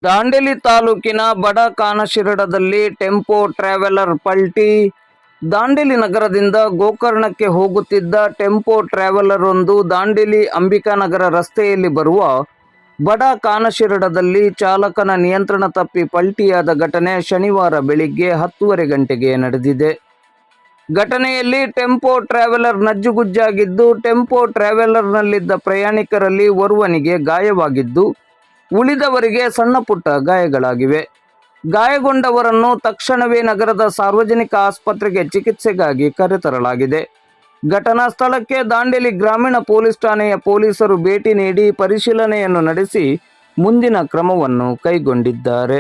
ದಾಂಡೇಲಿ ತಾಲೂಕಿನ ಬಡ ಕಾನಶಿರಡದಲ್ಲಿ tempo traveller ಪಲ್ಟಿ. Dandeli ನಗರದಿಂದ ಗೋಕರ್ಣಕ್ಕೆ ಹೋಗುತ್ತಿದ್ದ ಟೆಂಪೋ ಟ್ರಾವೆಲರ್ ಒಂದು ದಾಂಡೇಲಿ ಅಂಬಿಕಾನಗರ ರಸ್ತೆಯಲ್ಲಿ ಬರುವ ಬಡ ಕಾನಶಿರಡದಲ್ಲಿ ಚಾಲಕನ ನಿಯಂತ್ರಣ ತಪ್ಪಿ ಪಲ್ಟಿಯಾದ ಘಟನೆ ಶನಿವಾರ ಬೆಳಿಗ್ಗೆ 10:30 ಗಂಟೆಗೆ ನಡೆದಿದೆ. ಘಟನೆಯಲ್ಲಿ ಟೆಂಪೋ ಟ್ರಾವೆಲರ್ ನಜ್ಜುಗುಜ್ಜಾಗಿದ್ದು, ಟೆಂಪೋ ಟ್ರಾವೆಲರ್ನಲ್ಲಿದ್ದ ಪ್ರಯಾಣಿಕರಲ್ಲಿ ಓರ್ವನಿಗೆ ಗಾಯವಾಗಿದ್ದು, ಉಳಿದವರಿಗೆ ಸಣ್ಣ ಪುಟ್ಟ ಗಾಯಗಳಾಗಿವೆ. ಗಾಯಗೊಂಡವರನ್ನು ತಕ್ಷಣವೇ ನಗರದ ಸಾರ್ವಜನಿಕ ಆಸ್ಪತ್ರೆಗೆ ಚಿಕಿತ್ಸೆಗಾಗಿ ಕರೆತರಲಾಗಿದೆ. ಘಟನಾ ಸ್ಥಳಕ್ಕೆ ದಾಂಡೇಲಿ ಗ್ರಾಮೀಣ ಪೊಲೀಸ್ ಠಾಣೆಯ ಪೊಲೀಸರು ಭೇಟಿ ನೀಡಿ ಪರಿಶೀಲನೆಯನ್ನು ನಡೆಸಿ ಮುಂದಿನ ಕ್ರಮವನ್ನು ಕೈಗೊಂಡಿದ್ದಾರೆ.